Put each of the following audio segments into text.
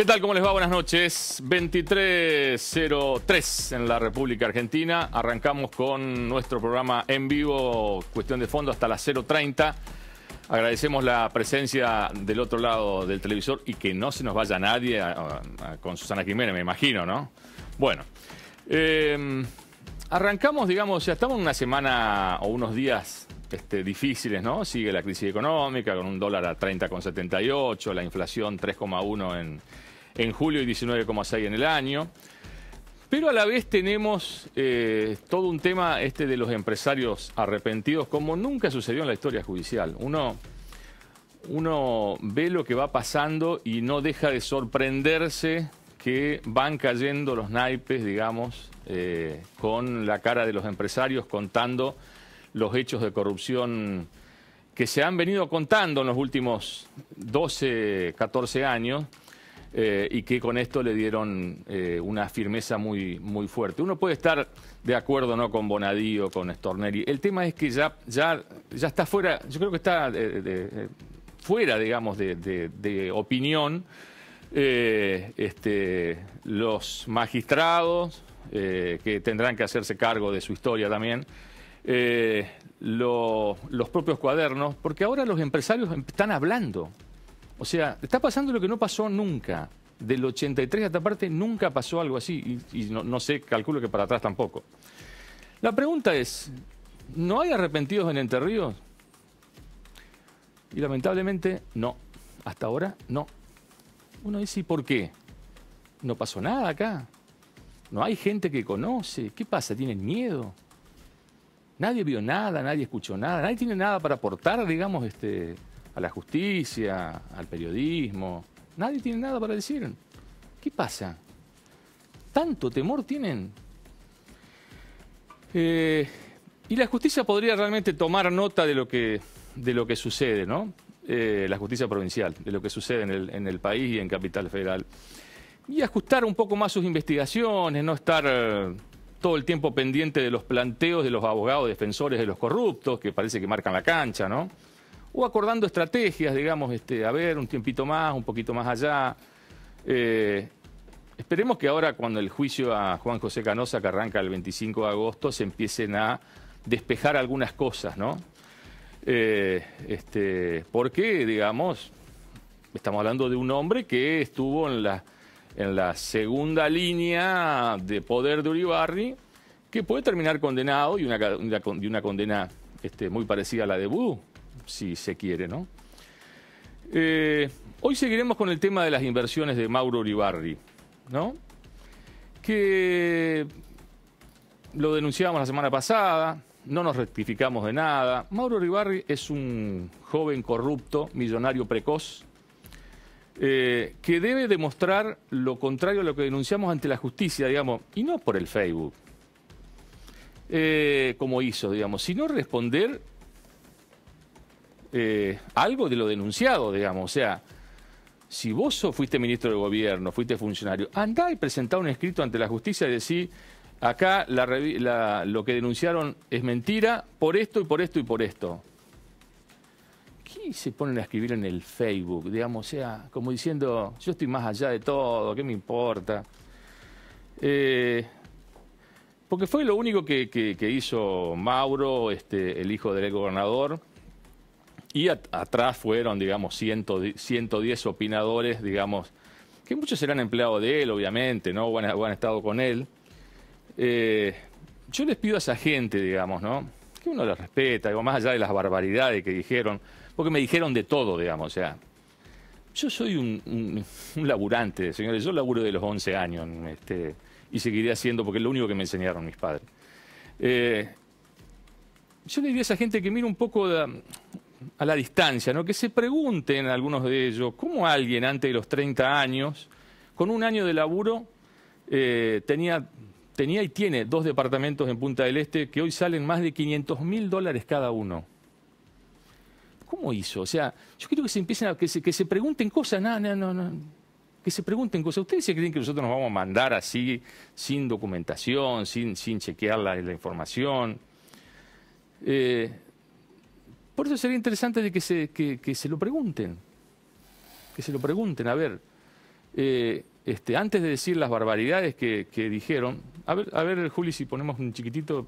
tal? ¿Cómo les va? Buenas noches. 23:03 en la República Argentina. Arrancamos con nuestro programa en vivo, Cuestión de Fondo, hasta las 0:30. Agradecemos la presencia del otro lado del televisor y que no se nos vaya nadie con Susana Jiménez, me imagino, ¿no? Bueno, arrancamos, digamos, ya estamos en una semana o unos días difíciles, ¿no? Sigue la crisis económica con un dólar a 30,78, la inflación 3,1 en julio y 19,6 en el año. Pero a la vez tenemos todo un tema de los empresarios arrepentidos, como nunca sucedió en la historia judicial. Uno ve lo que va pasando y no deja de sorprenderse que van cayendo los naipes, digamos, con la cara de los empresarios contando los hechos de corrupción que se han venido contando en los últimos 12, 14 años y que con esto le dieron una firmeza muy, muy fuerte. Uno puede estar de acuerdo, ¿no?, con Bonadío, con Stornelli. El tema es que ya está fuera, yo creo que está fuera, digamos, de opinión los magistrados que tendrán que hacerse cargo de su historia también. Los propios cuadernos, porque ahora los empresarios están hablando. O sea, está pasando lo que no pasó nunca. Del 83 a esta parte nunca pasó algo así. Y no sé, calculo que para atrás tampoco. La pregunta es, ¿no hay arrepentidos en Entre Ríos? Y lamentablemente no. Hasta ahora no. Uno dice, ¿y por qué? No pasó nada acá. No hay gente que conoce. ¿Qué pasa? ¿Tienen miedo? Nadie vio nada, nadie escuchó nada, nadie tiene nada para aportar, digamos, a la justicia, al periodismo. Nadie tiene nada para decir. ¿Qué pasa? ¿Tanto temor tienen? Y la justicia podría realmente tomar nota de lo que sucede, ¿no? La justicia provincial, de lo que sucede en el país y en Capital Federal. Y ajustar un poco más sus investigaciones, no estar todo el tiempo pendiente de los planteos de los abogados defensores de los corruptos, que parece que marcan la cancha, ¿no? O acordando estrategias, digamos, a ver, un tiempito más, un poquito más allá. Esperemos que ahora, cuando el juicio a Juan José Canosa, que arranca el 25 de agosto, se empiecen a despejar algunas cosas, ¿no? Porque, digamos, estamos hablando de un hombre que estuvo en la segunda línea de poder de Uribarri, que puede terminar condenado y una condena muy parecida a la de Vudú, si se quiere, ¿no? Hoy seguiremos con el tema de las inversiones de Mauro Uribarri, ¿no? Que lo denunciábamos la semana pasada, no nos rectificamos de nada. Mauro Uribarri es un joven corrupto, millonario precoz, que debe demostrar lo contrario a lo que denunciamos ante la justicia, digamos, y no por el Facebook, como hizo, digamos, sino responder algo de lo denunciado, digamos. O sea, si vos fuiste ministro de gobierno, fuiste funcionario, andá y presentá un escrito ante la justicia y decís, acá lo que denunciaron es mentira por esto y por esto y por esto. ¿Qué se ponen a escribir en el Facebook? Digamos, o sea, como diciendo, yo estoy más allá de todo, ¿qué me importa? Porque fue lo único que hizo Mauro, el hijo del gobernador, y atrás fueron, digamos, 110 opinadores, digamos, que muchos serán empleados de él, obviamente, ¿no? O han estado con él. Yo les pido a esa gente, digamos, ¿no?, que uno les respeta, digo, más allá de las barbaridades que dijeron, porque me dijeron de todo, digamos, o sea, yo soy un laburante, señores, yo laburo de los 11 años, y seguiré haciendo, porque es lo único que me enseñaron mis padres. Yo le diría a esa gente que mire un poco a la distancia, ¿no?, que se pregunten algunos de ellos, ¿cómo alguien antes de los 30 años, con un año de laburo, tenía y tiene 2 departamentos en Punta del Este que hoy salen más de $500.000 cada uno? ¿Cómo hizo? O sea, yo quiero que se empiecen que se pregunten cosas. No. Que se pregunten cosas. ¿Ustedes se creen que nosotros nos vamos a mandar así, sin documentación, sin chequear la información? Por eso sería interesante de que se lo pregunten. Que se lo pregunten, a ver. antes de decir las barbaridades que dijeron, a ver, Juli, si ponemos un chiquitito,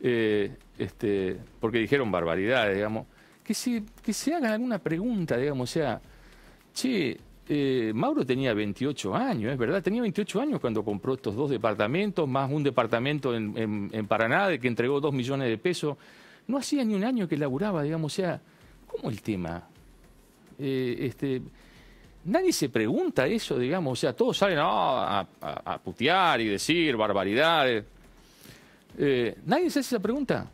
porque dijeron barbaridades, digamos, que se hagan alguna pregunta, digamos, o sea, che, Mauro tenía 28 años, es verdad, tenía 28 años cuando compró estos 2 departamentos, más un departamento en Paraná, de que entregó 2 millones de pesos, no hacía ni un año que laburaba, digamos, o sea, ¿cómo el tema? Nadie se pregunta eso, digamos, o sea, todos salen a putear y decir barbaridades. ¿Nadie se hace esa pregunta?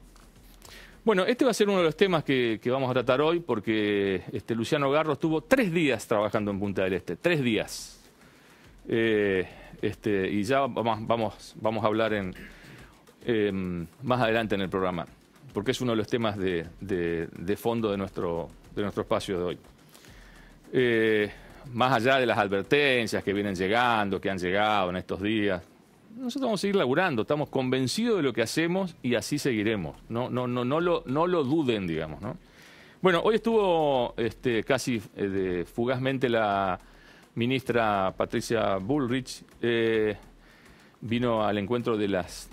Bueno, este va a ser uno de los temas que vamos a tratar hoy, porque Luciano Garro estuvo 3 días trabajando en Punta del Este, 3 días. Y ya vamos a hablar más adelante en el programa, porque es uno de los temas de fondo de nuestro espacio de hoy. Más allá de las advertencias que vienen llegando, que han llegado en estos días, nosotros vamos a seguir laburando, estamos convencidos de lo que hacemos y así seguiremos. No lo duden, digamos, ¿no? Bueno, hoy estuvo casi fugazmente la ministra Patricia Bullrich, vino al encuentro de las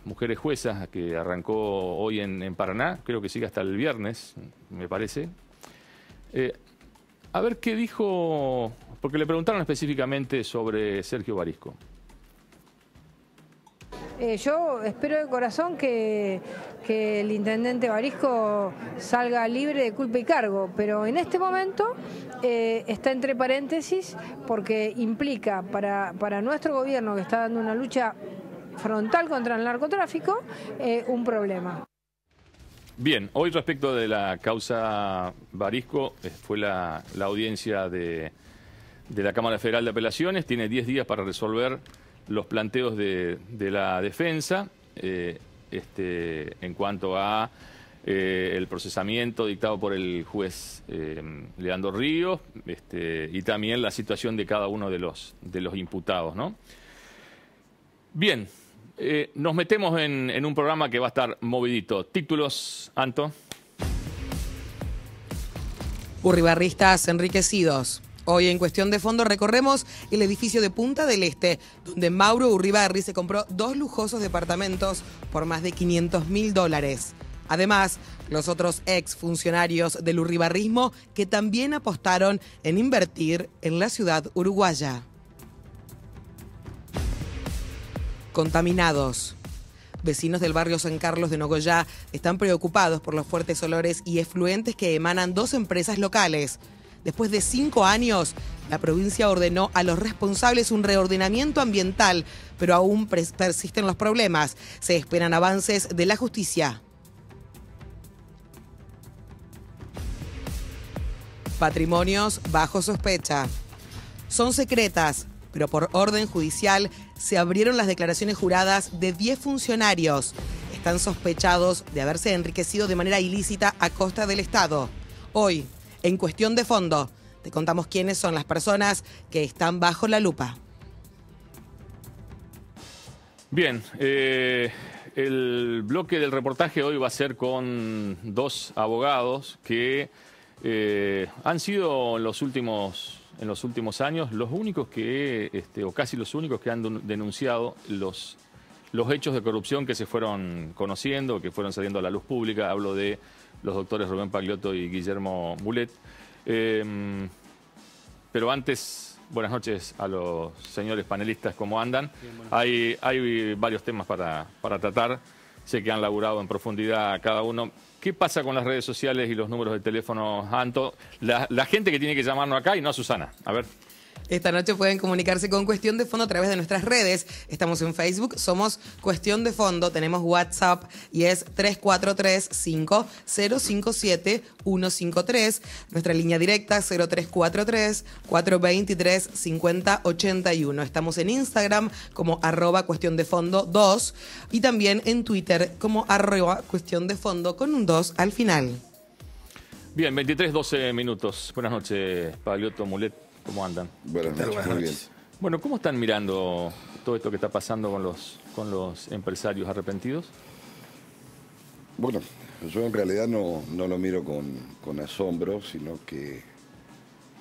mujeres juezas que arrancó hoy en Paraná, creo que sigue hasta el viernes, me parece. A ver qué dijo, porque le preguntaron específicamente sobre Sergio Barisco. Yo espero de corazón que el intendente Barisco salga libre de culpa y cargo, pero en este momento está entre paréntesis porque implica para nuestro gobierno, que está dando una lucha frontal contra el narcotráfico, un problema. Bien, hoy respecto de la causa Barisco, fue la audiencia de la Cámara Federal de Apelaciones, tiene 10 días para resolver los planteos de la defensa en cuanto a el procesamiento dictado por el juez Leandro Ríos y también la situación de cada uno de los imputados, ¿no? Bien, nos metemos en un programa que va a estar movidito. Títulos, Anto. Urribarristas enriquecidos. Hoy en Cuestión de Fondo recorremos el edificio de Punta del Este, donde Mauro Urribarri se compró 2 lujosos departamentos por más de $500.000. Además, los otros exfuncionarios del urribarrismo que también apostaron en invertir en la ciudad uruguaya. Contaminados. Vecinos del barrio San Carlos de Nogoyá están preocupados por los fuertes olores y efluentes que emanan 2 empresas locales. Después de 5 años, la provincia ordenó a los responsables un reordenamiento ambiental, pero aún persisten los problemas. Se esperan avances de la justicia. Patrimonios bajo sospecha. Son secretas, pero por orden judicial se abrieron las declaraciones juradas de 10 funcionarios. Están sospechados de haberse enriquecido de manera ilícita a costa del Estado. Hoy, en Cuestión de Fondo, te contamos quiénes son las personas que están bajo la lupa. Bien, el bloque del reportaje hoy va a ser con 2 abogados que han sido en los últimos años los únicos que, o casi los únicos que han denunciado los hechos de corrupción que se fueron conociendo, que fueron saliendo a la luz pública. Hablo de los doctores Rubén Pagliotto y Guillermo Mulet. Pero antes, buenas noches a los señores panelistas, ¿cómo andan? Bien, hay varios temas para tratar. Sé que han laburado en profundidad cada uno. ¿Qué pasa con las redes sociales y los números de teléfono, Anto? La gente que tiene que llamarnos acá y no a Susana. A ver. Esta noche pueden comunicarse con Cuestión de Fondo a través de nuestras redes. Estamos en Facebook, somos Cuestión de Fondo. Tenemos WhatsApp y es 3435-057-153. Nuestra línea directa 0343-423-5081. Estamos en Instagram como @cuestiondefondo2 y también en Twitter como @cuestiondefondo con un 2 al final. Bien, 23:12 minutos. Buenas noches, Pagliotto, Mulet. ¿Cómo andan? Buenas noches, muy bien. Bueno, ¿cómo están mirando todo esto que está pasando con los empresarios arrepentidos? Bueno, yo en realidad no lo miro con asombro, sino que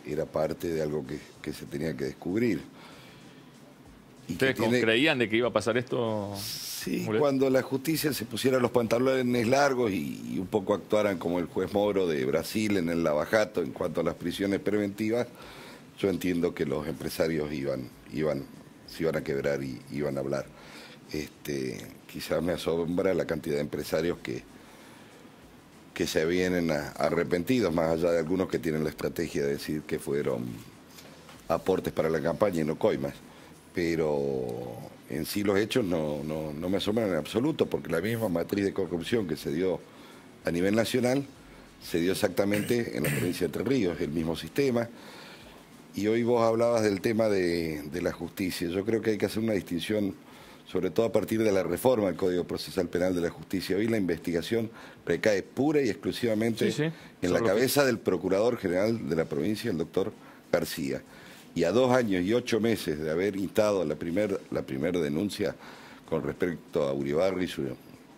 era parte de algo que se tenía que descubrir. Y ¿Ustedes creían de que iba a pasar esto? Sí, Mulet? cuando la justicia se pusiera los pantalones largos y un poco actuaran como el juez Moro de Brasil en el lavajato en cuanto a las prisiones preventivas, yo entiendo que los empresarios se iban a quebrar y iban a hablar. Quizás me asombra la cantidad de empresarios que se vienen arrepentidos, más allá de algunos que tienen la estrategia de decir que fueron aportes para la campaña y no coimas. Pero en sí los hechos no me asombran en absoluto, porque la misma matriz de corrupción que se dio a nivel nacional se dio exactamente en la provincia de Entre Ríos, el mismo sistema. Y hoy vos hablabas del tema de la justicia. Yo creo que hay que hacer una distinción, sobre todo a partir de la reforma del Código Procesal Penal de la Justicia. Hoy la investigación recae pura y exclusivamente en la cabeza del Procurador General de la provincia, el doctor García. Y a 2 años y 8 meses de haber instado la primera denuncia con respecto a Uribarri y su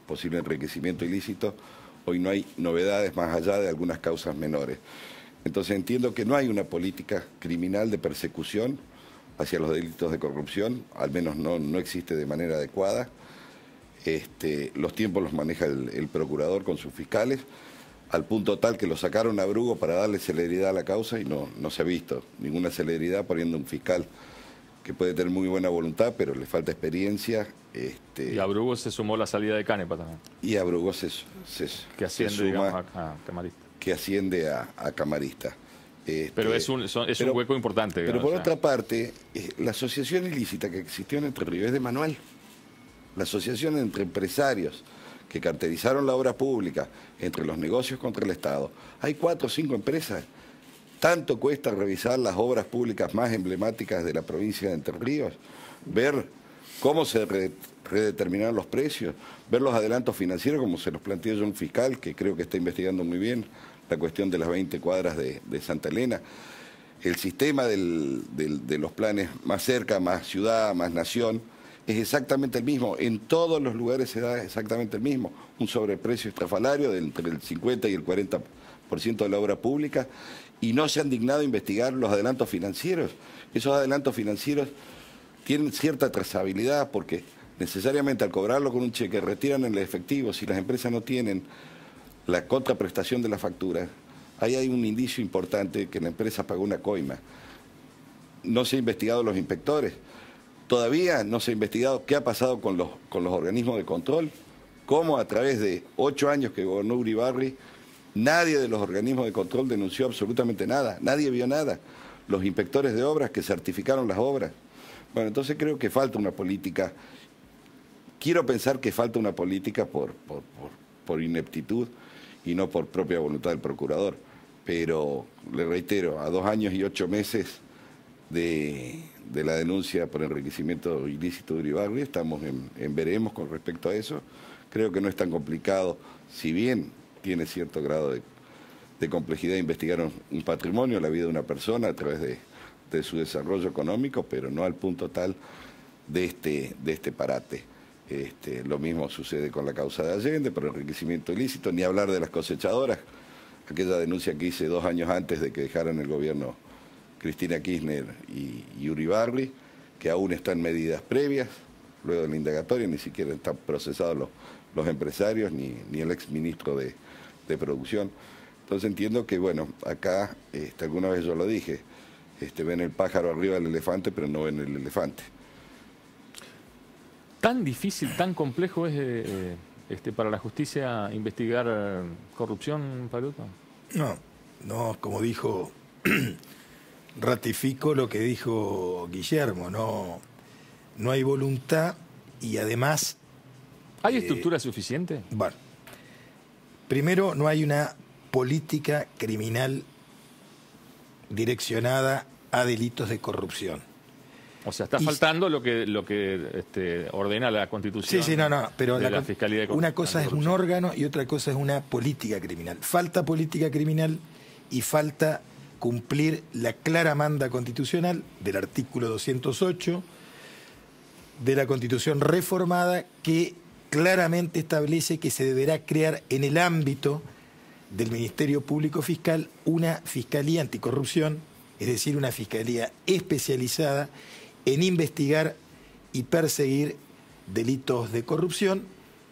posible enriquecimiento ilícito, hoy no hay novedades más allá de algunas causas menores. Entonces entiendo que no hay una política criminal de persecución hacia los delitos de corrupción, al menos no existe de manera adecuada. Los tiempos los maneja el procurador con sus fiscales, al punto tal que lo sacaron a Brugo para darle celeridad a la causa y no se ha visto ninguna celeridad poniendo un fiscal que puede tener muy buena voluntad, pero le falta experiencia. Y a Brugo se sumó la salida de Canepa también. Y a Brugo que asciende, digamos, a camarista. Que asciende a camarista. Pero es un hueco importante. Digamos, pero por otra parte, la asociación ilícita que existió en Entre Ríos es de manual. La asociación entre empresarios que caracterizaron la obra pública, entre los negocios contra el Estado. Hay 4 o 5 empresas. Tanto cuesta revisar las obras públicas más emblemáticas de la provincia de Entre Ríos, ver cómo se redeterminaron los precios, ver los adelantos financieros, como se los planteó yo un fiscal, que creo que está investigando muy bien la cuestión de las 20 cuadras de Santa Elena. El sistema de los planes más cerca, más ciudad, más nación, es exactamente el mismo. En todos los lugares se da exactamente el mismo. Un sobreprecio estrafalario entre el 50 y el 40% de la obra pública, y no se han dignado a investigar los adelantos financieros. Esos adelantos financieros tienen cierta trazabilidad porque necesariamente al cobrarlo con un cheque retiran el efectivo. Si las empresas no tienen la contraprestación de la factura, ahí hay un indicio importante que la empresa pagó una coima. No se han investigado los inspectores. Todavía no se ha investigado qué ha pasado con los organismos de control, cómo a través de 8 años que gobernó Uribarri, nadie de los organismos de control denunció absolutamente nada, nadie vio nada. Los inspectores de obras que certificaron las obras. Bueno, entonces creo que falta una política. Quiero pensar que falta una política por ineptitud y no por propia voluntad del procurador. Pero, le reitero, a 2 años y 8 meses de la denuncia por enriquecimiento ilícito de Uribarri, estamos en veremos con respecto a eso. Creo que no es tan complicado, si bien tiene cierto grado de complejidad investigar un patrimonio, la vida de una persona a través de su desarrollo económico, pero no al punto tal de este parate. Lo mismo sucede con la causa de Allende por enriquecimiento ilícito, ni hablar de las cosechadoras, aquella denuncia que hice 2 años antes de que dejaran el gobierno Cristina Kirchner y Uribarri, que aún están medidas previas, luego de la indagatoria, ni siquiera están procesados los empresarios ni el exministro de Producción. Entonces entiendo que, bueno, acá, alguna vez yo lo dije, ven el pájaro arriba del elefante, pero no ven el elefante. ¿Tan difícil, tan complejo es para la justicia investigar corrupción, Paluto? No, como dijo... Ratifico lo que dijo Guillermo, no hay voluntad y además... ¿Hay estructura suficiente? Bueno, primero no hay una política criminal direccionada a delitos de corrupción. O sea, está faltando lo que ordena la Constitución. Sí, pero la Fiscalía de una cosa es un órgano y otra cosa es una política criminal. Falta política criminal y falta cumplir la clara manda constitucional del artículo 208 de la Constitución reformada, que claramente establece que se deberá crear en el ámbito del Ministerio Público Fiscal una Fiscalía Anticorrupción es decir, una fiscalía especializada en investigar y perseguir delitos de corrupción,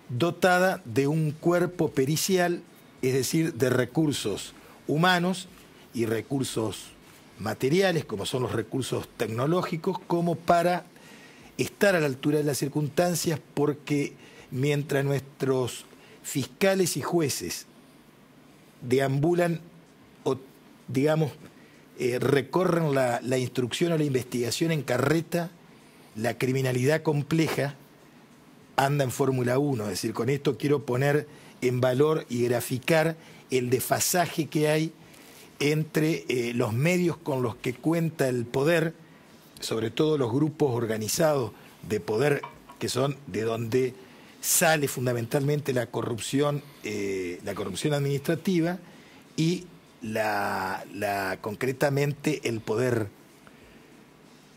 dotada de un cuerpo pericial, es decir, de recursos humanos y recursos materiales, como son los recursos tecnológicos, como para estar a la altura de las circunstancias, porque mientras nuestros fiscales y jueces deambulan o, digamos, recorren la instrucción o la investigación en carreta, la criminalidad compleja anda en Fórmula 1. Es decir, con esto quiero poner en valor y graficar el desfasaje que hay entre los medios con los que cuenta el poder, sobre todo los grupos organizados de poder, que son de donde sale fundamentalmente la corrupción administrativa, y concretamente el poder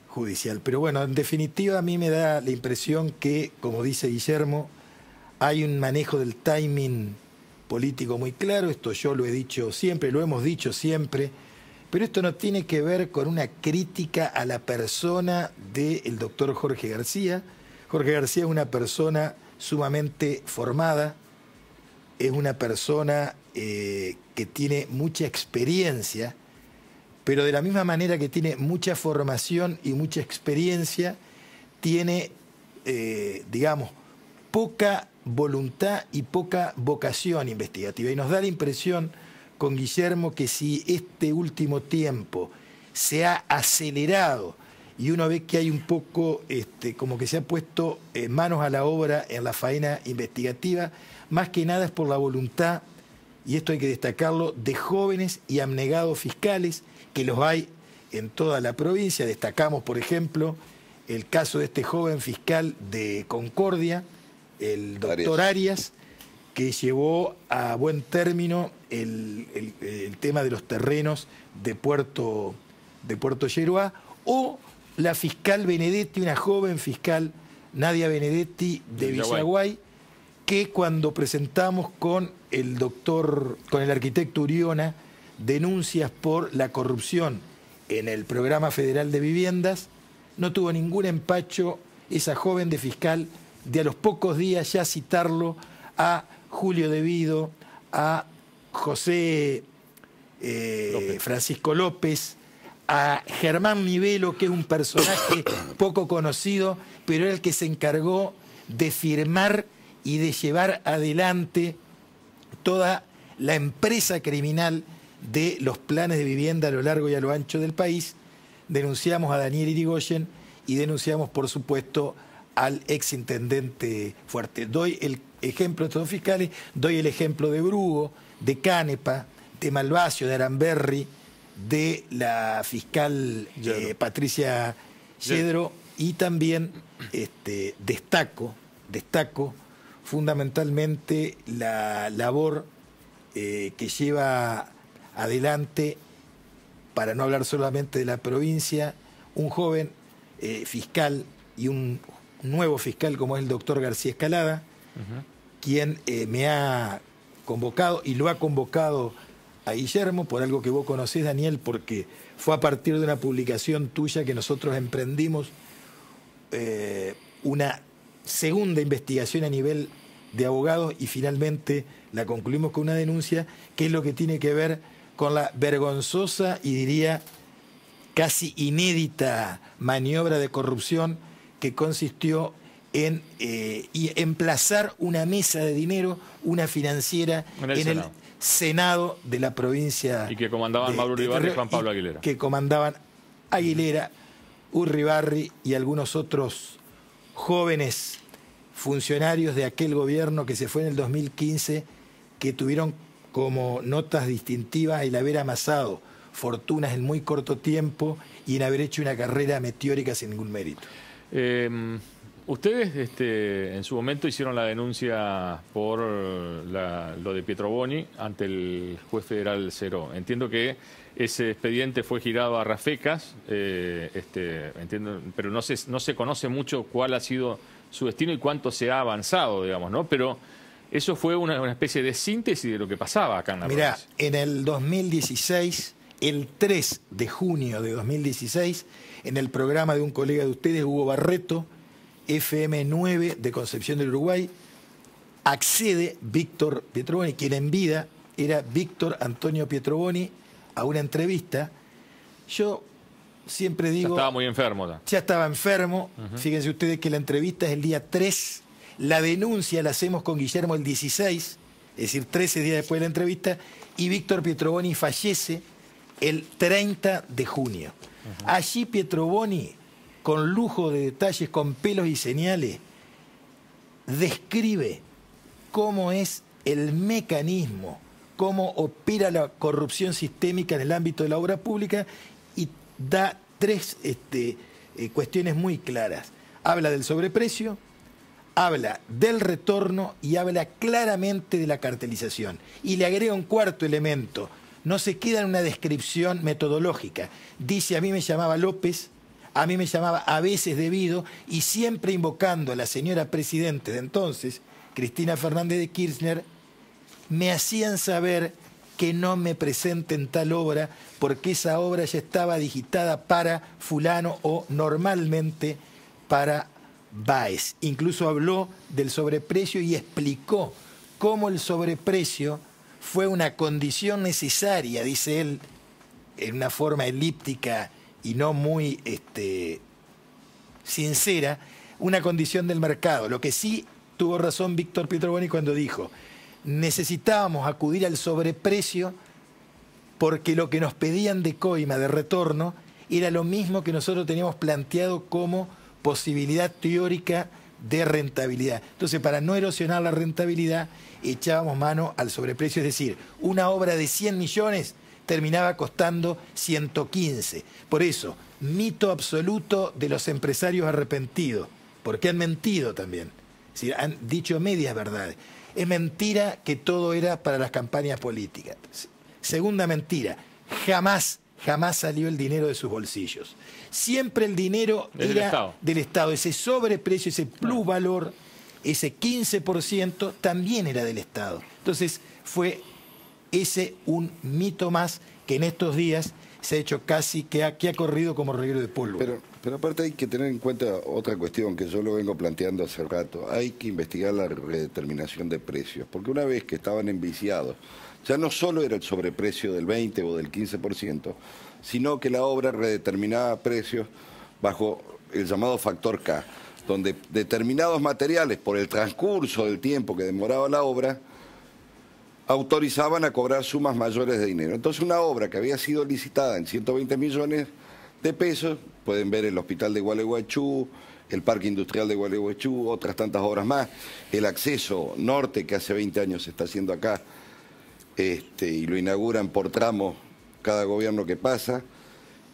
judicial. Pero bueno, en definitiva a mí me da la impresión que, como dice Guillermo, hay un manejo del timing político muy claro. Esto yo lo he dicho siempre, lo hemos dicho siempre, pero esto no tiene que ver con una crítica a la persona del doctor Jorge García. Jorge García es una persona sumamente formada, es una persona que tiene mucha experiencia, pero de la misma manera que tiene mucha formación y mucha experiencia, tiene, digamos, poca voluntad y poca vocación investigativa. Y nos da la impresión con Guillermo que si este último tiempo se ha acelerado y uno ve que hay un poco, como que se ha puesto manos a la obra en la faena investigativa, más que nada es por la voluntad, y esto hay que destacarlo, de jóvenes y abnegados fiscales, que los hay en toda la provincia. Destacamos, por ejemplo, el caso de este joven fiscal de Concordia, el doctor Arias, que llevó a buen término el tema de los terrenos de Puerto Yeruá, o la fiscal Benedetti, una joven fiscal, Nadia Benedetti, de Villaguay, que cuando presentamos con el arquitecto Uriona denuncias por la corrupción en el Programa Federal de Viviendas, no tuvo ningún empacho esa joven de fiscal de a los pocos días ya citarlo a Julio De Vido, a José Francisco López, a Germán Nivelo, que es un personaje poco conocido, pero era el que se encargó de firmar y de llevar adelante toda la empresa criminal de los planes de vivienda a lo largo y a lo ancho del país. Denunciamos a Daniel Irigoyen y denunciamos, por supuesto, al exintendente Fuerte. Doy el ejemplo de estos fiscales, doy el ejemplo de Brugo, de Canepa, de Malvacio, de Aramberri, de la fiscal Patricia Yedro, y también destaco fundamentalmente la labor que lleva adelante, para no hablar solamente de la provincia, un joven fiscal y un nuevo fiscal como es el doctor García Escalada, quien me ha convocado y lo ha convocado a Guillermo por algo que vos conocés, Daniel, porque fue a partir de una publicación tuya que nosotros emprendimos una segunda investigación a nivel de abogados y finalmente la concluimos con una denuncia, que es lo que tiene que ver con la vergonzosa y diría casi inédita maniobra de corrupción que consistió en emplazar una mesa de dinero, una financiera, en el Senado de la provincia. Y que comandaban Mauro Uribarri y Juan Pablo Aguilera. Que comandaban Aguilera, Uribarri y algunos otros jóvenes funcionarios de aquel gobierno que se fue en el 2015, que tuvieron como notas distintivas el haber amasado fortunas en muy corto tiempo y en haber hecho una carrera meteórica sin ningún mérito. Ustedes en su momento hicieron la denuncia por lo de Pietroboni ante el juez federal Ceró. Entiendo que ese expediente fue girado a Rafecas, entiendo, pero no se conoce mucho cuál ha sido su destino y cuánto se ha avanzado, digamos, ¿no? Pero eso fue una especie de síntesis de lo que pasaba acá en la provincia. Mirá, en el 2016 el 3 de junio de 2016, en el programa de un colega de ustedes, Hugo Barreto, FM 9 de Concepción del Uruguay, accede Víctor Pietroboni, quien en vida era Víctor Antonio Pietroboni, a una entrevista. Yo siempre digo... Ya estaba muy enfermo. Ya estaba enfermo. Fíjense ustedes que la entrevista es el día 3, la denuncia la hacemos con Guillermo el 16, es decir, 13 días después de la entrevista, y Víctor Pietroboni fallece el 30 de junio. Allí Pietroboni, con lujo de detalles, con pelos y señales, describe cómo es el mecanismo, cómo opera la corrupción sistémica en el ámbito de la obra pública, y da tres cuestiones muy claras. Habla del sobreprecio, habla del retorno y habla claramente de la cartelización. Y le agrega un cuarto elemento. No se queda en una descripción metodológica. Dice, a mí me llamaba López, a mí me llamaba a veces Debido, y siempre invocando a la señora presidente de entonces, Cristina Fernández de Kirchner, me hacían saber que no me presenten tal obra porque esa obra ya estaba digitada para fulano o normalmente para Báez. Incluso habló del sobreprecio y explicó cómo el sobreprecio fue una condición necesaria, dice él, en una forma elíptica y no muy sincera, una condición del mercado. Lo que sí tuvo razón Víctor Pietroboni cuando dijo, necesitábamos acudir al sobreprecio porque lo que nos pedían de coima, de retorno, era lo mismo que nosotros teníamos planteado como posibilidad teórica de rentabilidad. Entonces, para no erosionar la rentabilidad, echábamos mano al sobreprecio, es decir, una obra de 100 millones terminaba costando 115. Por eso, mito absoluto de los empresarios arrepentidos, porque han mentido también, es decir, han dicho medias verdades. Es mentira que todo era para las campañas políticas. Segunda mentira, jamás salió el dinero de sus bolsillos. Siempre el dinero era del Estado. Ese sobreprecio, ese plusvalor, ese 15% también era del Estado. Entonces fue ese un mito más que en estos días se ha hecho casi, que ha corrido como reguero de polvo. Pero aparte hay que tener en cuenta otra cuestión que yo lo vengo planteando hace rato. Hay que investigar la redeterminación de precios, porque una vez que estaban enviciados, ya no solo era el sobreprecio del 20 o del 15%, sino que la obra redeterminaba precios bajo el llamado factor K, donde determinados materiales, por el transcurso del tiempo que demoraba la obra, autorizaban a cobrar sumas mayores de dinero. Entonces una obra que había sido licitada en 120 millones de pesos, pueden ver el Hospital de Gualeguaychú, el Parque Industrial de Gualeguaychú, otras tantas obras más, el acceso norte que hace 20 años se está haciendo acá, y lo inauguran por tramos cada gobierno que pasa,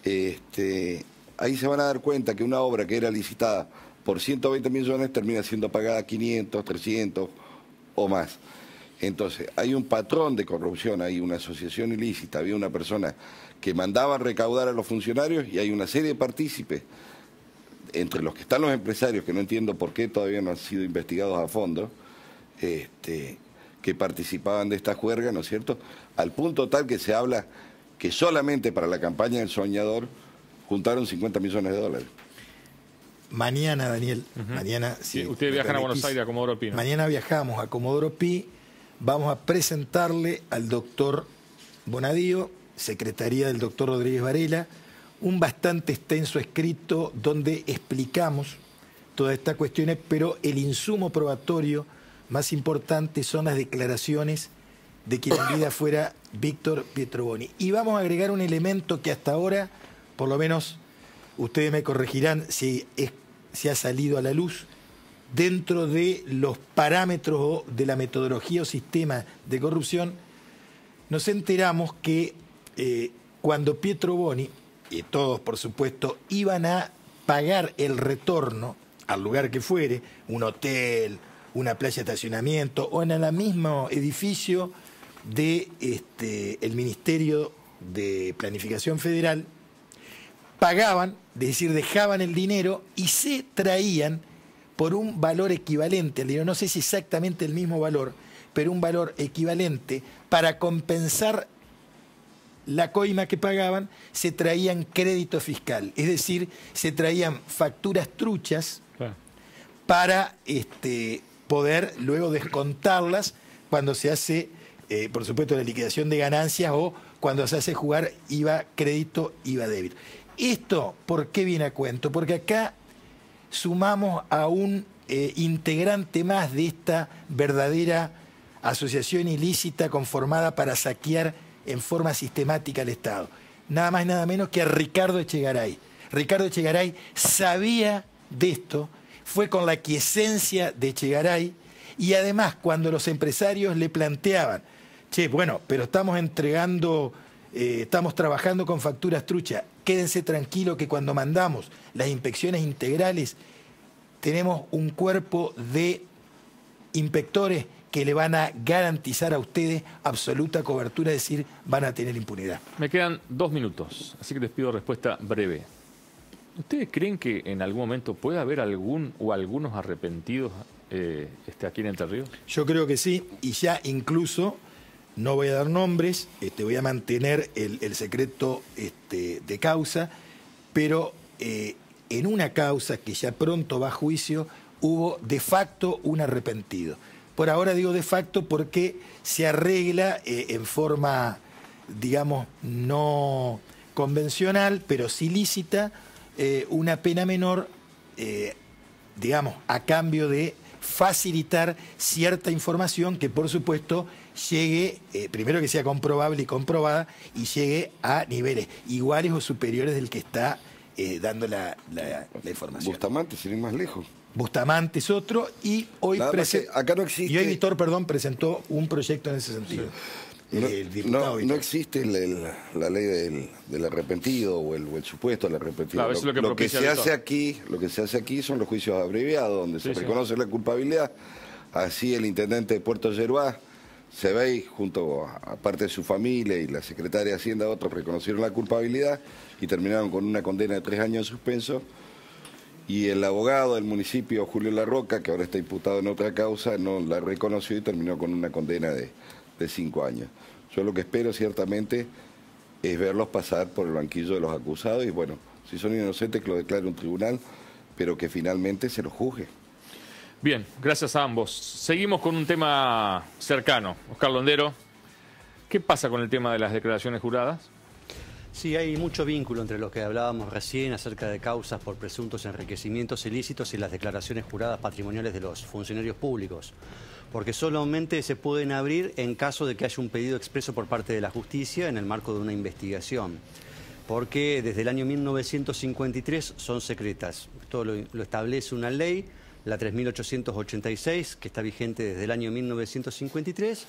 ahí se van a dar cuenta que una obra que era licitada por 120 millones termina siendo pagada 500, 300 o más. Entonces, hay un patrón de corrupción, hay una asociación ilícita, había una persona que mandaba recaudar a los funcionarios y hay una serie de partícipes, entre los que están los empresarios, que no entiendo por qué todavía no han sido investigados a fondo, que participaban de esta juerga, ¿no es cierto? Al punto tal que se habla que solamente para la campaña del Soñador juntaron 50 millones de dólares. Mañana, Daniel, mañana... Sí, ustedes viajan a Buenos Aires, a Comodoro Pi, ¿no? Mañana viajamos a Comodoro Pi, vamos a presentarle al doctor Bonadío, secretaría del doctor Rodríguez Varela, un bastante extenso escrito donde explicamos todas estas cuestiones, pero el insumo probatorio más importante son las declaraciones de quien en vida fuera Víctor Pietroboni. Y vamos a agregar un elemento que hasta ahora, por lo menos ustedes me corregirán si ha salido a la luz, dentro de los parámetros de la metodología o sistema de corrupción, nos enteramos que cuando Pietroboni, y todos por supuesto, iban a pagar el retorno al lugar que fuere, un hotel, una playa de estacionamiento o en el mismo edificio de el Ministerio de Planificación Federal, pagaban, es decir, dejaban el dinero y se traían por un valor equivalente al dinero, no sé si exactamente el mismo valor, pero un valor equivalente para compensar la coima que pagaban, se traían crédito fiscal, es decir, se traían facturas truchas para poder luego descontarlas cuando se hace, por supuesto, la liquidación de ganancias o cuando se hace jugar IVA crédito, IVA débito. ¿Esto por qué viene a cuento? Porque acá sumamos a un integrante más de esta verdadera asociación ilícita conformada para saquear en forma sistemática al Estado. Nada más y nada menos que a Ricardo Echegaray. Ricardo Echegaray sabía de esto, fue con la aquiescencia de Echegaray, y además cuando los empresarios le planteaban, che, bueno, pero estamos entregando, estamos trabajando con facturas truchas, quédense tranquilos que cuando mandamos las inspecciones integrales tenemos un cuerpo de inspectores que le van a garantizar a ustedes absoluta cobertura, es decir, van a tener impunidad. Me quedan 2 minutos, así que les pido respuesta breve. ¿Ustedes creen que en algún momento puede haber algún o algunos arrepentidos aquí en Entre Ríos? Yo creo que sí, y ya incluso, no voy a dar nombres, voy a mantener el secreto de causa, pero en una causa que ya pronto va a juicio, hubo de facto un arrepentido. Por ahora digo de facto porque se arregla en forma, digamos, no convencional, pero sí lícita, una pena menor, digamos, a cambio de facilitar cierta información que, por supuesto, llegue, primero que sea comprobable y comprobada, y llegue a niveles iguales o superiores del que está dando la información. Bustamante, sin ir más lejos. Bustamante es otro, y hoy, acá no existe... y hoy Víctor, presentó un proyecto en ese sentido. Sí. No existe la ley del arrepentido o el supuesto del arrepentido. Claro, lo que se hace aquí son los juicios abreviados, donde se reconoce la culpabilidad. Así el intendente de Puerto Yerbá, Sebey, junto a parte de su familia y la secretaria de Hacienda, otros reconocieron la culpabilidad y terminaron con una condena de 3 años de suspenso. Y el abogado del municipio, Julio Larroca, que ahora está imputado en otra causa, no la reconoció y terminó con una condena de 5 años. Yo lo que espero ciertamente es verlos pasar por el banquillo de los acusados y bueno, si son inocentes que lo declare un tribunal, pero que finalmente se los juzgue. Bien, gracias a ambos. Seguimos con un tema cercano. Oscar Londero, ¿qué pasa con el tema de las declaraciones juradas? Sí, hay mucho vínculo entre lo que hablábamos recién acerca de causas por presuntos enriquecimientos ilícitos y las declaraciones juradas patrimoniales de los funcionarios públicos, porque solamente se pueden abrir en caso de que haya un pedido expreso por parte de la justicia en el marco de una investigación, porque desde el año 1953 son secretas. Esto lo establece una ley, la 3.886, que está vigente desde el año 1953,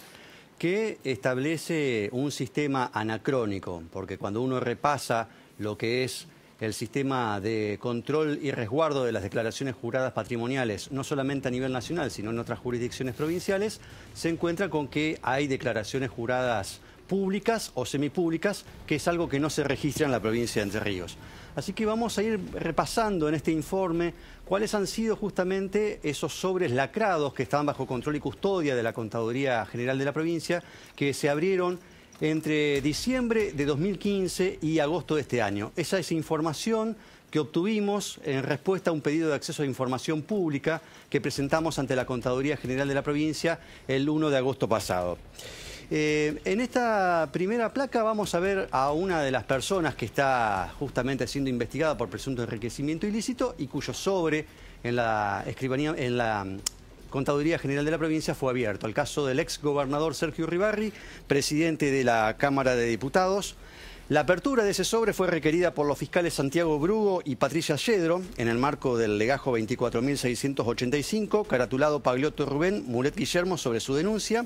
que establece un sistema anacrónico, porque cuando uno repasa lo que es el sistema de control y resguardo de las declaraciones juradas patrimoniales, no solamente a nivel nacional, sino en otras jurisdicciones provinciales, se encuentra con que hay declaraciones juradas públicas o semipúblicas, que es algo que no se registra en la provincia de Entre Ríos. Así que vamos a ir repasando en este informe cuáles han sido justamente esos sobres lacrados que estaban bajo control y custodia de la Contaduría General de la provincia, que se abrieron entre diciembre de 2015 y agosto de este año. Esa es información que obtuvimos en respuesta a un pedido de acceso a información pública que presentamos ante la Contaduría General de la provincia el 1 de agosto pasado. En esta primera placa vamos a ver a una de las personas que está justamente siendo investigada por presunto enriquecimiento ilícito y cuyo sobre en la escribanía, en la Contaduría General de la provincia fue abierto. El caso del ex gobernador Sergio Uribarri, presidente de la Cámara de Diputados. La apertura de ese sobre fue requerida por los fiscales Santiago Brugo y Patricia Yedro en el marco del legajo 24.685, caratulado Pagliotto Rubén, Mulet Guillermo, sobre su denuncia.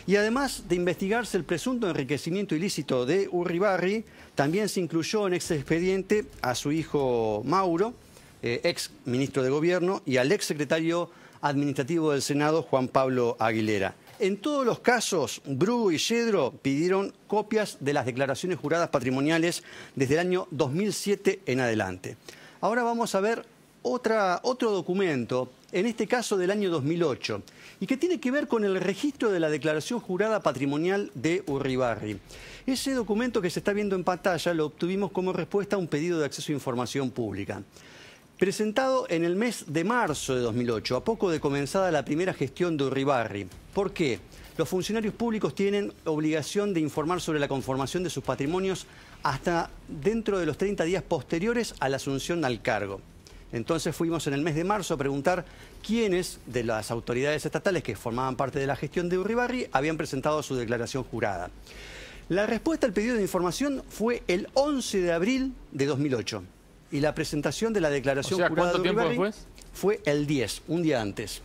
Y además de investigarse el presunto enriquecimiento ilícito de Uribarri, también se incluyó en ese expediente a su hijo Mauro, ex ministro de Gobierno, y al ex secretario administrativo del Senado, Juan Pablo Aguilera. En todos los casos, Brugo y Yedro pidieron copias de las declaraciones juradas patrimoniales desde el año 2007 en adelante. Ahora vamos a ver otro documento en este caso del año 2008, y que tiene que ver con el registro de la declaración jurada patrimonial de Urribarri. Ese documento que se está viendo en pantalla lo obtuvimos como respuesta a un pedido de acceso a información pública. Presentado en el mes de marzo de 2008, a poco de comenzada la primera gestión de Urribarri. ¿Por qué? Los funcionarios públicos tienen obligación de informar sobre la conformación de sus patrimonios hasta dentro de los 30 días posteriores a la asunción al cargo. Entonces fuimos en el mes de marzo a preguntar quiénes de las autoridades estatales que formaban parte de la gestión de Urribarri habían presentado su declaración jurada. La respuesta al pedido de información fue el 11 de abril de 2008. Y la presentación de la declaración jurada de Urribarri fue el 10, un día antes.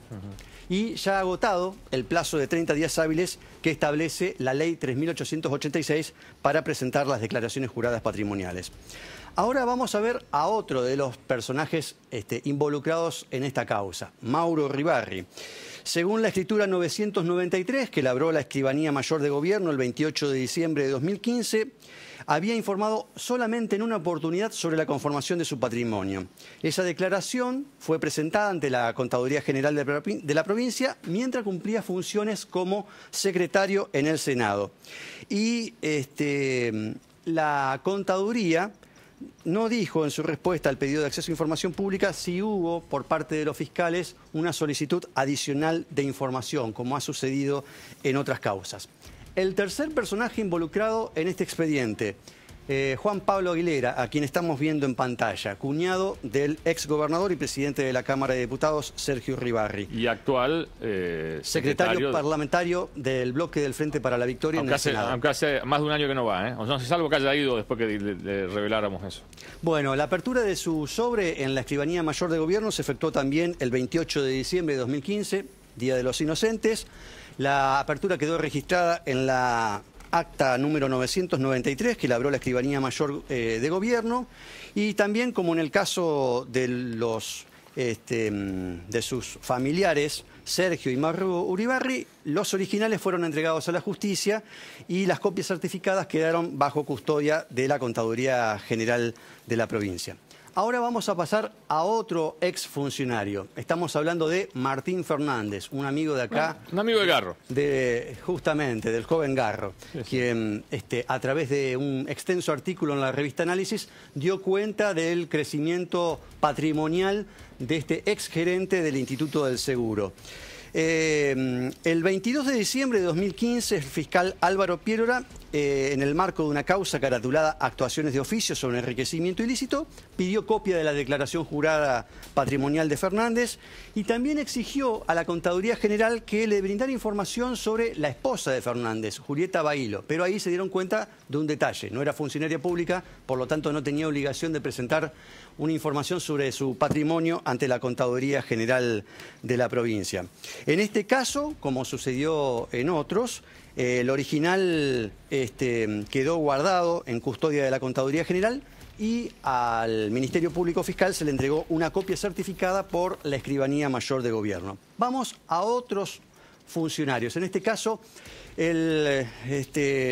Y ya ha agotado el plazo de 30 días hábiles que establece la ley 3.886 para presentar las declaraciones juradas patrimoniales. Ahora vamos a ver a otro de los personajes involucrados en esta causa, Mauro Urribarri. Según la escritura 993, que elaboró la Escribanía Mayor de Gobierno el 28 de diciembre de 2015, había informado solamente en una oportunidad sobre la conformación de su patrimonio. Esa declaración fue presentada ante la Contaduría General de la provincia mientras cumplía funciones como secretario en el Senado. Y la Contaduría no dijo en su respuesta al pedido de acceso a información pública si hubo por parte de los fiscales una solicitud adicional de información, como ha sucedido en otras causas. El tercer personaje involucrado en este expediente, Juan Pablo Aguilera, a quien estamos viendo en pantalla, cuñado del exgobernador y presidente de la Cámara de Diputados, Sergio Urribarri. Y actual secretario parlamentario del bloque del Frente para la Victoria en el Senado. Aunque hace más de un año que no va, ¿eh? O sea, salvo que haya ido después que le reveláramos eso. Bueno, la apertura de su sobre en la Escribanía Mayor de Gobierno se efectuó también el 28 de diciembre de 2015, Día de los Inocentes. La apertura quedó registrada en la acta número 993 que elaboró la Escribanía Mayor de Gobierno, y también, como en el caso de de sus familiares, Sergio y Mauro Urribarri, los originales fueron entregados a la justicia y las copias certificadas quedaron bajo custodia de la Contaduría General de la provincia. Ahora vamos a pasar a otro exfuncionario. Estamos hablando de Martín Fernández, un amigo de acá. Un amigo de Garro. Justamente, del joven Garro, sí, quien a través de un extenso artículo en la revista Análisis dio cuenta del crecimiento patrimonial de este exgerente del Instituto del Seguro. El 22 de diciembre de 2015, el fiscal Álvaro Piérora, en el marco de una causa caratulada Actuaciones de Oficio sobre enriquecimiento ilícito, pidió copia de la declaración jurada patrimonial de Fernández y también exigió a la Contaduría General que le brindara información sobre la esposa de Fernández, Julieta Bailo. Pero ahí se dieron cuenta de un detalle: no era funcionaria pública, por lo tanto no tenía obligación de presentar una información sobre su patrimonio ante la Contaduría General de la provincia. En este caso, como sucedió en otros, el original quedó guardado en custodia de la Contaduría General y al Ministerio Público Fiscal se le entregó una copia certificada por la Escribanía Mayor de Gobierno. Vamos a otros funcionarios. En este caso, el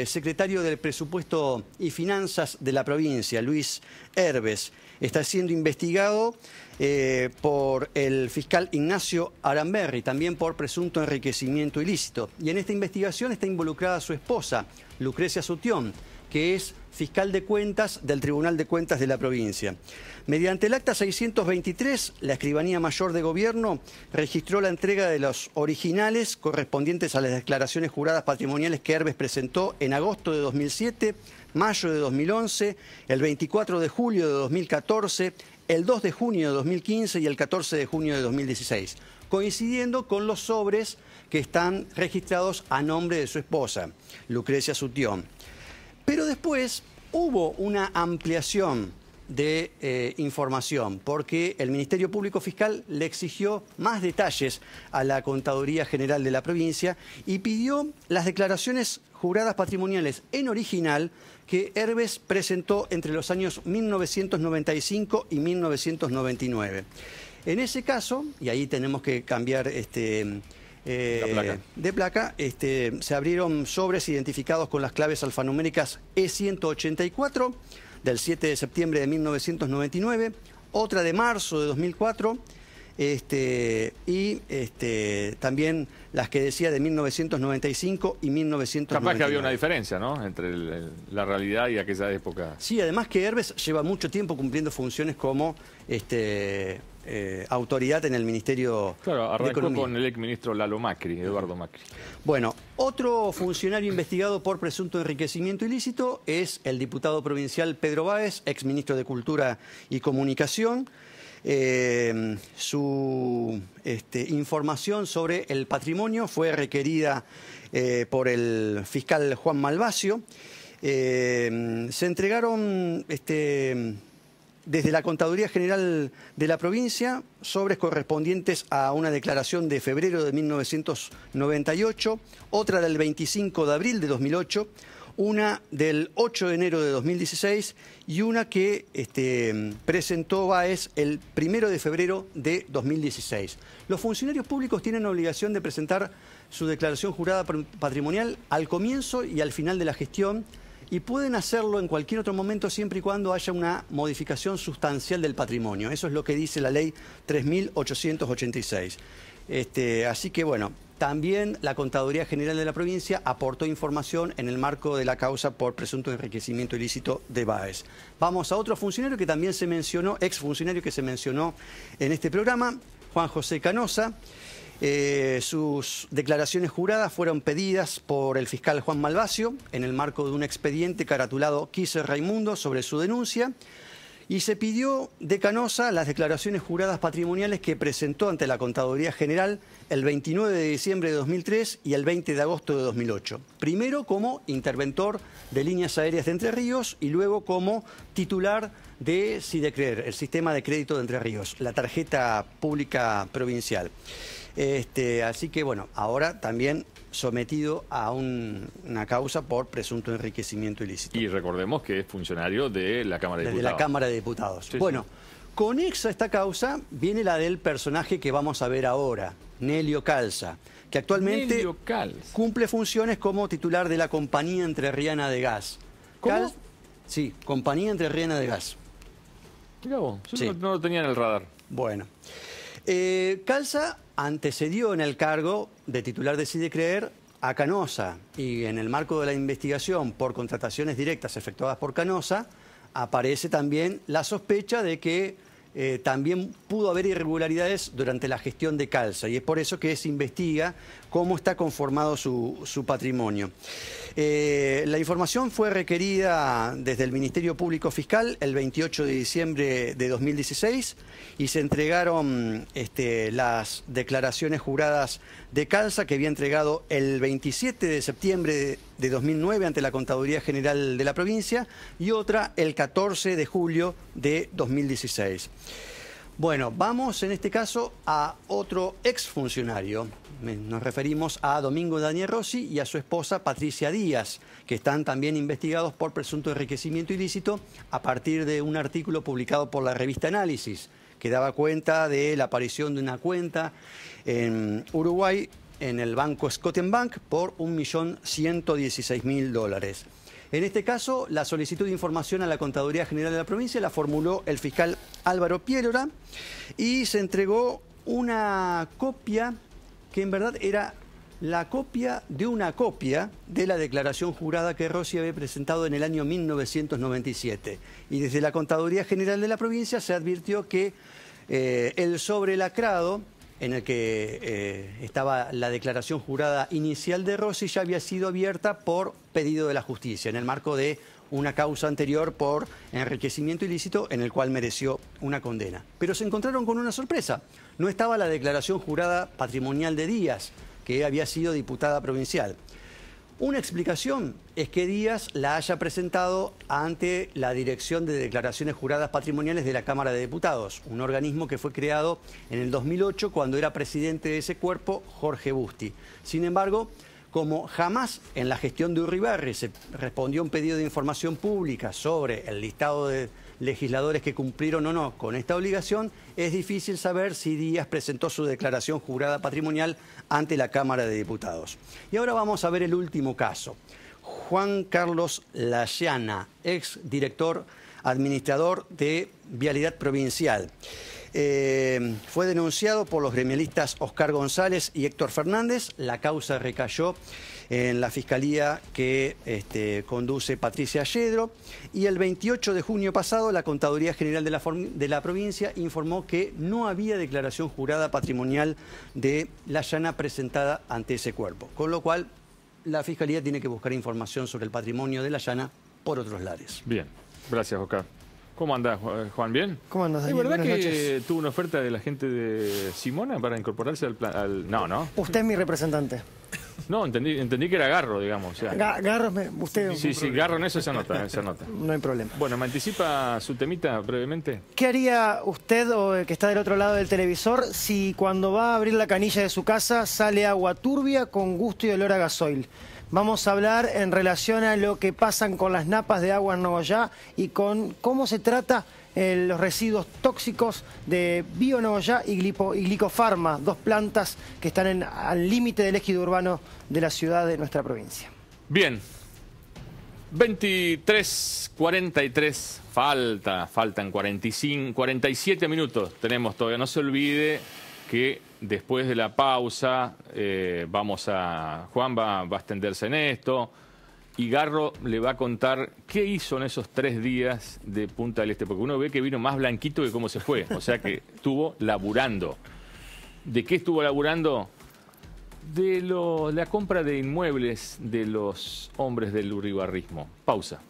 secretario del Presupuesto y Finanzas de la provincia, Luis Herbes, está siendo investigado por el fiscal Ignacio Aramberri, también por presunto enriquecimiento ilícito. Y en esta investigación está involucrada su esposa, Lucrecia Sutión, que es fiscal de cuentas del Tribunal de Cuentas de la provincia. Mediante el acta 623, la Escribanía Mayor de Gobierno registró la entrega de los originales correspondientes a las declaraciones juradas patrimoniales que Herbes presentó en agosto de 2007, mayo de 2011, el 24 de julio de 2014, el 2 de junio de 2015 y el 14 de junio de 2016, coincidiendo con los sobres que están registrados a nombre de su esposa, Lucrecia Sutión. Pero después hubo una ampliación de información, porque el Ministerio Público Fiscal le exigió más detalles a la Contaduría General de la provincia y pidió las declaraciones juradas patrimoniales en original que Herbes presentó entre los años 1995 y 1999. En ese caso, y ahí tenemos que cambiar de placa, se abrieron sobres identificados con las claves alfanuméricas E184 del 7 de septiembre de 1999, otra de marzo de 2004, También las que decía de 1995 y 1999. Capaz que había una diferencia, ¿no?, entre la realidad y aquella época. Sí, además que Herbes lleva mucho tiempo cumpliendo funciones como autoridad en el Ministerio Claro, de arrancó Economía. con el exministro Lalo Macri, Eduardo Macri. Bueno, otro funcionario investigado por presunto enriquecimiento ilícito es el diputado provincial Pedro Báez, exministro de Cultura y Comunicación. Su información sobre el patrimonio fue requerida por el fiscal Juan Malvasio. Se entregaron desde la Contaduría General de la provincia sobres correspondientes a una declaración de febrero de 1998, otra del 25 de abril de 2008, una del 8 de enero de 2016 y una que presentó Báez el 1 de febrero de 2016. Los funcionarios públicos tienen obligación de presentar su declaración jurada patrimonial al comienzo y al final de la gestión y pueden hacerlo en cualquier otro momento siempre y cuando haya una modificación sustancial del patrimonio. Eso es lo que dice la ley 3.886. Así que bueno, también la Contaduría General de la provincia aportó información en el marco de la causa por presunto enriquecimiento ilícito de Báez. Vamos a otro funcionario que también se mencionó, exfuncionario que se mencionó en este programa, Juan José Canosa. Sus declaraciones juradas fueron pedidas por el fiscal Juan Malvasio en el marco de un expediente caratulado Quise Raimundo sobre su denuncia. Y se pidió de Canosa las declaraciones juradas patrimoniales que presentó ante la Contaduría General el 29 de diciembre de 2003 y el 20 de agosto de 2008. Primero como interventor de Líneas Aéreas de Entre Ríos y luego como titular de SIDECREER, el Sistema de Crédito de Entre Ríos, la tarjeta pública provincial. Así que bueno, ahora también sometido a una causa por presunto enriquecimiento ilícito. Y recordemos que es funcionario de la Cámara de Diputados. De la Cámara de Diputados. Sí, bueno, sí. Conexa a esta causa viene la del personaje que vamos a ver ahora, Nelio Calza, que actualmente Nelio Calza. cumple funciones como titular de la Compañía Entrerriana de Gas. ¿Cómo? Sí, Compañía Entrerriana de Gas. Mirá vos, yo Sí. no lo tenía en el radar. Bueno, Calza antecedió en el cargo de titular de SIDECREER a Canosa y en el marco de la investigación por contrataciones directas efectuadas por Canosa aparece también la sospecha de que también pudo haber irregularidades durante la gestión de Calza y es por eso que se investiga cómo está conformado su patrimonio. La información fue requerida desde el Ministerio Público Fiscal el 28 de diciembre de 2016 y se entregaron las declaraciones juradas de Calza que había entregado el 27 de septiembre de 2009 ante la Contaduría General de la provincia y otra el 14 de julio de 2016. Bueno, vamos en este caso a otro exfuncionario. Nos referimos a Domingo Daniel Rossi y a su esposa Patricia Díaz, que están también investigados por presunto enriquecimiento ilícito a partir de un artículo publicado por la revista Análisis, que daba cuenta de la aparición de una cuenta en Uruguay en el banco Scotiabank por $1.116.000. En este caso, la solicitud de información a la Contaduría General de la provincia la formuló el fiscal Álvaro Piélora y se entregó una copia que en verdad era la copia de una copia de la declaración jurada que Rossi había presentado en el año 1997. Y desde la Contaduría General de la provincia se advirtió que el sobre lacrado en el que estaba la declaración jurada inicial de Rossi ya había sido abierta por pedido de la justicia, en el marco de una causa anterior por enriquecimiento ilícito en el cual mereció una condena. Pero se encontraron con una sorpresa. No estaba la declaración jurada patrimonial de Díaz, que había sido diputada provincial. Una explicación es que Díaz la haya presentado ante la Dirección de Declaraciones Juradas Patrimoniales de la Cámara de Diputados, un organismo que fue creado en el 2008 cuando era presidente de ese cuerpo Jorge Busti. Sin embargo, como jamás en la gestión de Urribarri se respondió a un pedido de información pública sobre el listado de legisladores que cumplieron o no con esta obligación, es difícil saber si Díaz presentó su declaración jurada patrimonial ante la Cámara de Diputados. Y ahora vamos a ver el último caso. Juan Carlos Layana, ex director administrador de Vialidad Provincial. Fue denunciado por los gremialistas Oscar González y Héctor Fernández. La causa recayó en la fiscalía que conduce Patricia Yedro, y el 28 de junio pasado la Contaduría General de la provincia informó que no había declaración jurada patrimonial de La Llana presentada ante ese cuerpo, con lo cual la fiscalía tiene que buscar información sobre el patrimonio de La Llana por otros lares. Bien, gracias, Oscar. ¿Cómo andás, Juan? ¿Bien? ¿Cómo andás, ¿Es Daniel? verdad Buenas que noches. tuvo una oferta de la gente de Simona para incorporarse al plan? No, ¿no? Usted es mi representante. No, entendí que era Garro, digamos. O sea, Garro, usted... sí, Garro en eso se anota, se anota. No hay problema. Bueno, ¿me anticipa su temita brevemente? ¿Qué haría usted, o el que está del otro lado del televisor, si cuando va a abrir la canilla de su casa sale agua turbia con gusto y olor a gasoil? Vamos a hablar en relación a lo que pasan con las napas de agua en Nogoyá y con cómo se trata los residuos tóxicos de Bio Nogoyá y Glicofarma, dos plantas que están al límite del ejido urbano de la ciudad de nuestra provincia. Bien. 23:43, faltan 47 minutos tenemos todavía. No se olvide que después de la pausa Juan va a extenderse en esto y Garro le va a contar qué hizo en esos 3 días de Punta del Este, porque uno ve que vino más blanquito que cómo se fue, o sea que estuvo laburando. ¿De qué estuvo laburando? De la compra de inmuebles de los hombres del uribarrismo. Pausa.